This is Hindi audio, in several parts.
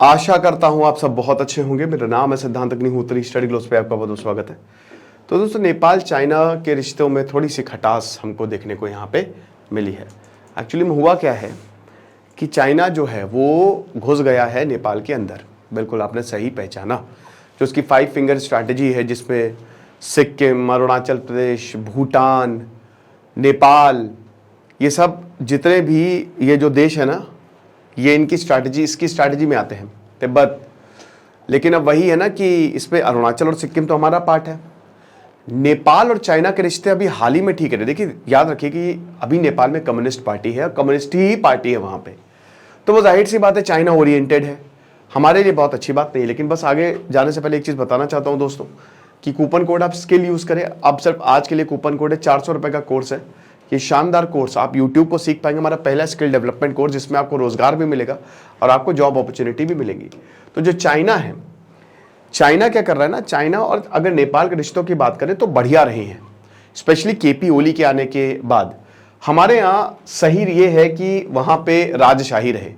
आशा करता हूं आप सब बहुत अच्छे होंगे। मेरा नाम है सिद्धांत अग्निहोत्री, स्टडी ग्लोस पे आपका बहुत बहुत स्वागत है। तो दोस्तों, नेपाल चाइना के रिश्तों में थोड़ी सी खटास हमको देखने को यहाँ पे मिली है। एक्चुअली में हुआ क्या है कि चाइना जो है वो घुस गया है नेपाल के अंदर। बिल्कुल आपने सही पहचाना। जो उसकी 5 फिंगर स्ट्रैटेजी है, जिसमें सिक्किम, अरुणाचल प्रदेश, भूटान, नेपाल, ये सब जितने भी ये जो देश है ना, ये इनकी स्ट्रैटेजी, इसकी स्ट्रैटेजी में आते हैं। तिब्बत, लेकिन अब वही है ना कि इसमें अरुणाचल और सिक्किम तो हमारा पार्ट है। नेपाल और चाइना के रिश्ते अभी हाल ही में ठीक है। देखिए, याद रखिए कि अभी नेपाल में कम्युनिस्ट पार्टी है, कम्युनिस्ट ही पार्टी है वहां पे, तो वो जाहिर सी बात है चाइना ओरिएंटेड है। हमारे लिए बहुत अच्छी बात नहीं है। लेकिन बस आगे जाने से पहले एक चीज बताना चाहता हूं दोस्तों, कि कूपन कोड आप स्किल यूज करें। अब सिर्फ आज के लिए कूपन कोड है, 400 रुपए का कोर्स है। ये शानदार कोर्स आप YouTube को सीख पाएंगे। हमारा पहला स्किल डेवलपमेंट कोर्स, जिसमें आपको रोजगार भी मिलेगा और आपको जॉब अपॉर्चुनिटी भी मिलेगी। तो जो चाइना है, चाइना क्या कर रहा है ना, चाइना और अगर नेपाल के रिश्तों की बात करें तो बढ़िया रहे हैं। स्पेशली केपी ओली के आने के बाद हमारे यहाँ सही ये है कि वहाँ पे राजशाही रहे।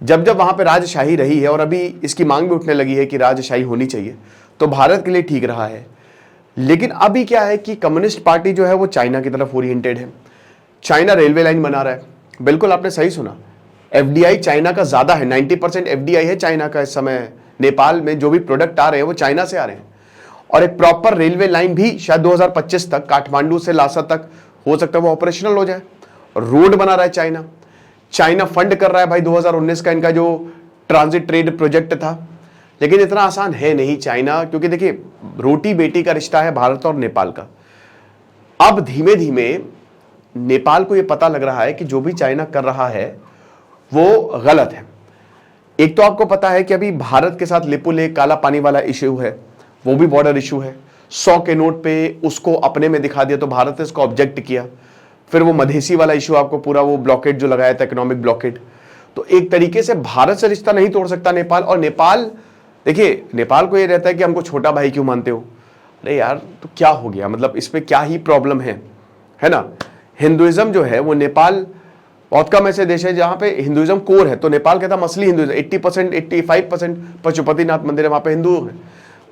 जब जब वहाँ पे राजशाही रही है और अभी इसकी मांग भी उठने लगी है कि राजशाही होनी चाहिए, तो भारत के लिए ठीक रहा है। लेकिन अभी क्या है कि कम्युनिस्ट पार्टी जो है वो चाइना की तरफ ओरिएंटेड है। चाइना रेलवे लाइन बना रहा है। बिल्कुल आपने सही सुना, एफडीआई चाइना का ज्यादा है। 90% एफडीआई है चाइना का इस समय। नेपाल में जो भी प्रोडक्ट आ रहे हैं वो चाइना से आ रहे हैं। और एक प्रॉपर रेलवे लाइन भी शायद 2025 तक काठमांडू से लासा तक हो सकता है वो ऑपरेशनल हो जाए। रोड बना रहा है चाइना। चाइना फंड कर रहा है भाई 2019 का इनका जो ट्रांजिट ट्रेड प्रोजेक्ट था। लेकिन इतना आसान है नहीं चाइना, क्योंकि देखिए रोटी बेटी का रिश्ता है भारत और नेपाल का। अब धीमे धीमे नेपाल को यह पता लग रहा है कि जो भी चाइना कर रहा है वो गलत है। एक तो आपको पता है कि अभी भारत के साथ लिपुलेख काला पानी वाला इश्यू है, वो भी बॉर्डर इश्यू है। 100 के नोट पे उसको अपने में दिखा दिया तो भारत ने इसको ऑब्जेक्ट किया। फिर वो मधेसी वाला इश्यू, आपको पूरा वो ब्लॉकेड जो लगाया था, इकोनॉमिक ब्लॉकेड। तो एक तरीके से भारत से रिश्ता नहीं तोड़ सकता नेपाल। और नेपाल, देखिए नेपाल को ये रहता है कि हमको छोटा भाई क्यों मानते हो। अरे यार, तो क्या हो गया, मतलब इसमें क्या ही प्रॉब्लम है ना। हिंदुइज्म जो है वो नेपाल बहुत कम ऐसे देश है जहां पे हिंदुइज्म कोर है। तो नेपाल कहता असली हिंदुइज्म 80%, 85% पशुपतिनाथ मंदिर है वहां पे हिंदू है।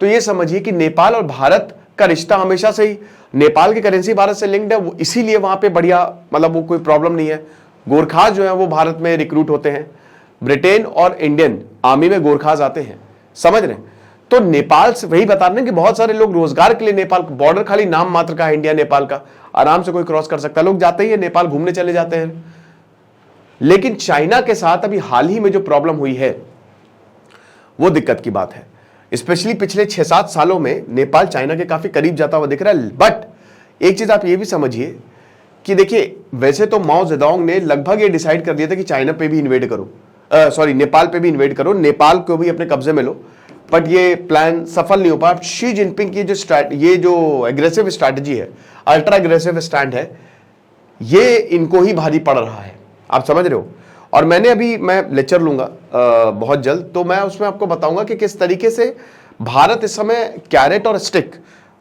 तो ये समझिए कि नेपाल और भारत का रिश्ता हमेशा से ही, नेपाल की करेंसी भारत से लिंक्ड है, इसीलिए वहां पे बढ़िया, मतलब वो कोई प्रॉब्लम नहीं है। गोरखाज जो है वो भारत में रिक्रूट होते हैं। ब्रिटेन और इंडियन आर्मी में गोरखाज आते हैं, समझ रहे हैं। तो नेपाल से वही बता रहे हैं कि बहुत सारे लोग रोजगार के लिए नेपाल, बॉर्डर खाली नाम मात्र का है इंडिया नेपाल का, आराम से कोई क्रॉस कर सकता है। लोग जाते ही है नेपाल, घूमने चले जाते हैं। लेकिन चाइना के साथ अभी हाल ही में जो प्रॉब्लम हुई है वो दिक्कत की बात है। स्पेशली पिछले 6-7 सालों में नेपाल चाइना के काफी करीब जाता हुआ दिख रहा है। बट एक चीज आप ये भी समझिए कि देखिए, वैसे तो माओ जेडोंग ने लगभग ये डिसाइड कर दिया था कि चाइना पे भी इन्वेड करो, नेपाल पे भी इन्वेड करो, नेपाल को भी अपने कब्जे में लो। बट ये प्लान सफल नहीं हो पाया। शी जिनपिंग की ये जो एग्रेसिव स्ट्रैटेजी है, अल्ट्रा एग्रेसिव स्टैंड है, ये इनको ही भारी पड़ रहा है। आप समझ रहे हो। और मैं लेक्चर लूंगा बहुत जल्द, तो मैं उसमें आपको बताऊंगा कि किस तरीके से भारत इस समय कैरेट और स्टिक,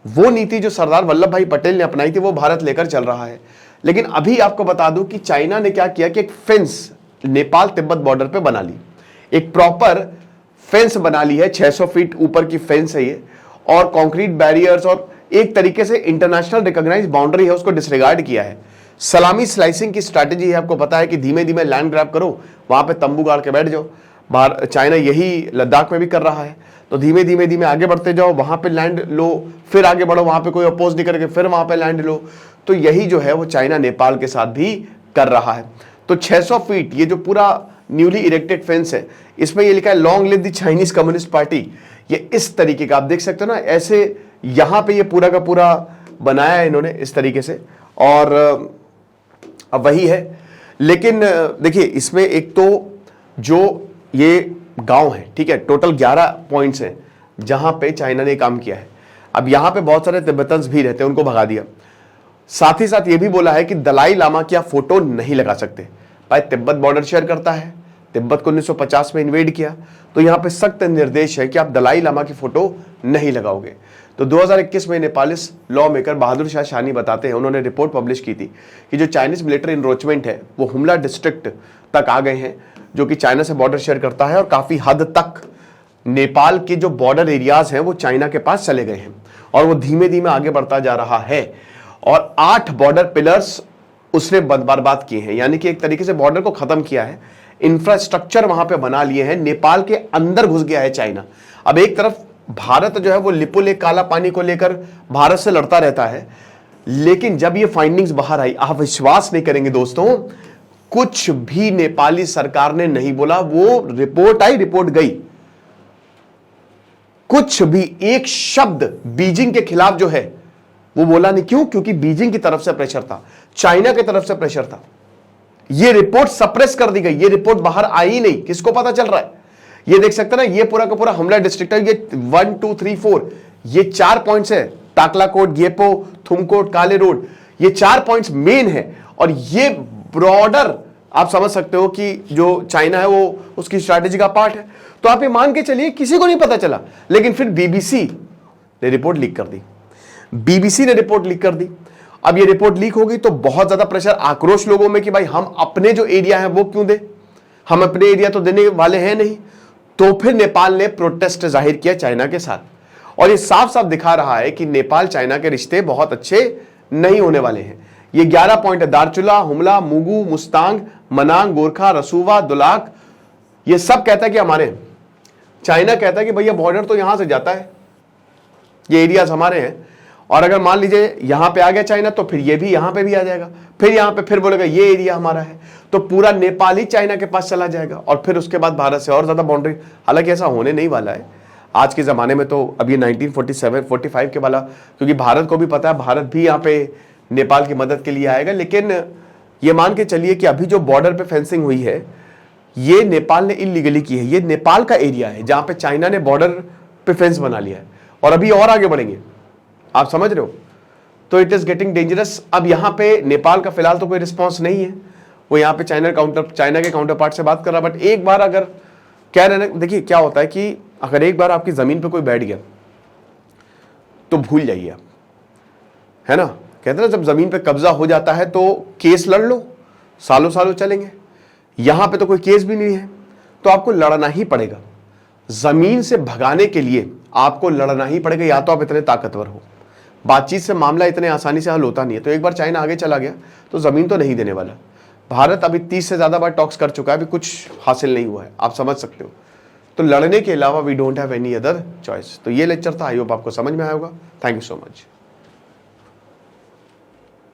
वो नीति जो सरदार वल्लभ भाई पटेल ने अपनाई थी, वो भारत लेकर चल रहा है। लेकिन अभी आपको बता दूं कि चाइना ने क्या किया कि एक फेंस नेपाल तिब्बत बॉर्डर पे बना ली। एक प्रॉपर फेंस बना ली है, 600 फीट ऊपर की फेंस है ये, और कंक्रीट बैरियर्स, और एक तरीके से इंटरनेशनल रिकॉग्नाइज्ड बाउंड्री है, उसको डिसरिगार्ड किया है। सलामी स्लाइसिंग की स्ट्रैटेजी है। आपको पता है कि धीमे धीमे लैंड ग्रैब करो, वहां पे तंबू गाड़ के बैठ जाओ। चाइना यही लद्दाख में भी कर रहा है। तो धीमे धीमे आगे बढ़ते जाओ, वहां पे लैंड लो, फिर आगे बढ़ो, वहां पे कोई अपोज नहीं करके फिर वहां पे लैंड लो। तो यही जो है वो चाइना नेपाल के साथ भी कर रहा है। तो 600 फीट ये जो पूरा न्यूली इरेक्टेड फेंस है, इसमें ये लिखा है long live the Chinese communist party. ये इस तरीके का आप देख सकते हो ना, ऐसे यहां पे ये पूरा का पूरा बनाया है इन्होंने इस तरीके से। और अब वही है। लेकिन देखिए, इसमें एक तो जो ये गांव है, ठीक है, टोटल 11 पॉइंट्स हैं जहां पे चाइना ने काम किया है। अब यहां पे बहुत सारे तिब्बतन्स भी रहते हैं, उनको भगा दिया। साथ ही साथ ये भी बोला है कि दलाई लामा की आप फोटो नहीं लगा सकते। भाई तिब्बत बॉर्डर शेयर करता है, तिब्बत को 1950 में इन्वेड किया, तो यहां पे सख्त निर्देश है कि आप दलाई लामा की फोटो नहीं लगाओगे। तो 2021 में नेपालिस लॉ मेकर बहादुर शाह शानी बताते हैं, उन्होंने रिपोर्ट पब्लिश की थी कि जो चाइनीज मिलिट्री इनरोचमेंट है वो हुमला डिस्ट्रिक्ट तक आ गए हैं। जो कि चाइना से बॉर्डर शेयर करता है, और काफी हद तक नेपाल के जो बॉर्डर एरियाज हैं वो चाइना के पास चले गए हैं और वो धीमे धीमे आगे बढ़ता जा रहा है। और 8 बॉर्डर पिलर्स उसने बर्बाद किए हैं, यानी कि एक तरीके से बॉर्डर को खत्म किया है, इंफ्रास्ट्रक्चर वहां पे बना लिए हैं, नेपाल के अंदर घुस गया है चाइना। अब एक तरफ भारत जो है वो लिपुलेख काला पानी को लेकर भारत से लड़ता रहता है, लेकिन जब ये फाइंडिंग्स बाहर आई, आप विश्वास नहीं करेंगे दोस्तों, कुछ भी नेपाली सरकार ने नहीं बोला। वो रिपोर्ट आई, रिपोर्ट गई, कुछ भी एक शब्द बीजिंग के खिलाफ जो है वो बोला नहीं। क्यों? क्योंकि बीजिंग की तरफ से प्रेशर था, चाइना की तरफ से प्रेशर था। ये रिपोर्ट सप्रेस कर दी गई, ये रिपोर्ट बाहर आई ही नहीं। किसको पता चल रहा है? ये देख सकते ना, ये पूरा का पूरा हमला डिस्ट्रिक्ट है, ये 1 2 3 4 ये 4 पॉइंट्स है, टाकलाकोट, गेपो, थुमकोट, काले रोड, ये 4 पॉइंट्स मेन है। और ये ब्रॉडर आप समझ सकते हो कि जो चाइना है वो उसकी स्ट्रैटेजी का पार्ट है। तो आप ये मान के चलिए किसी को नहीं पता चला, लेकिन फिर बीबीसी ने रिपोर्ट लीक कर दी, बीबीसी ने रिपोर्ट लीक कर दी। अब ये रिपोर्ट लीक होगी तो बहुत ज्यादा प्रेशर, आक्रोश लोगों में कि भाई हम अपने जो एरिया है वो क्यों दे, हम अपने एरिया तो देने वाले हैं नहीं। तो फिर नेपाल ने प्रोटेस्ट जाहिर किया चाइना के साथ, और ये साफ साफ दिखा रहा है कि नेपाल चाइना के रिश्ते बहुत अच्छे नहीं होने वाले हैं। ये 11 पॉइंट है, दार्चुला, हुमला, मुगु, मुस्तांग, मनांग, गोरखा, रसूवा, दुलाक, ये सब कहता है कि हमारे हैं। चाइना कहता है कि भैया बॉर्डर तो यहां से जाता है, ये एरियाज हमारे हैं, और अगर मान लीजिए यहां पे आ गया चाइना तो फिर ये भी यहां पे भी आ जाएगा, फिर यहां पे फिर बोलेगा ये एरिया हमारा है, तो पूरा नेपाल ही चाइना के पास चला जाएगा, और फिर उसके बाद भारत से और ज्यादा बाउंड्री। हालांकि ऐसा होने नहीं वाला है आज के जमाने में, तो अब ये 1947-45 के वाला, क्योंकि भारत को भी पता है भारत भी यहाँ पे नेपाल की मदद के लिए आएगा। लेकिन ये मान के चलिए कि अभी जो बॉर्डर पे फेंसिंग हुई है ये नेपाल ने इलीगली की है, ये नेपाल का एरिया है जहां पे चाइना ने बॉर्डर पे फेंस बना लिया है, और अभी और आगे बढ़ेंगे, आप समझ रहे हो। तो इट इज गेटिंग डेंजरस। अब यहां पे नेपाल का फिलहाल तो कोई रिस्पॉन्स नहीं है, वो यहां पे चाइना के काउंटर पार्ट से बात कर रहा, बट एक बार अगर कह रहे हैं, देखिए क्या होता है कि अगर एक बार आपकी जमीन पे कोई बैठ गया तो भूल जाइए आप, है ना। कहते हैं ना, जब जमीन पे कब्जा हो जाता है तो केस लड़ लो, सालों सालों चलेंगे। यहां पे तो कोई केस भी नहीं है, तो आपको लड़ना ही पड़ेगा। जमीन से भगाने के लिए आपको लड़ना ही पड़ेगा, या तो आप इतने ताकतवर हो। बातचीत से मामला इतने आसानी से हल होता नहीं है। तो एक बार चाइना आगे चला गया तो जमीन तो नहीं देने वाला। भारत अभी 30 से ज्यादा बार टॉक्स कर चुका है, अभी कुछ हासिल नहीं हुआ है, आप समझ सकते हो। तो लड़ने के अलावा we don't have any other choice. तो ये लेक्चर था, आई होप आपको समझ में आया होगा। Thank you so much.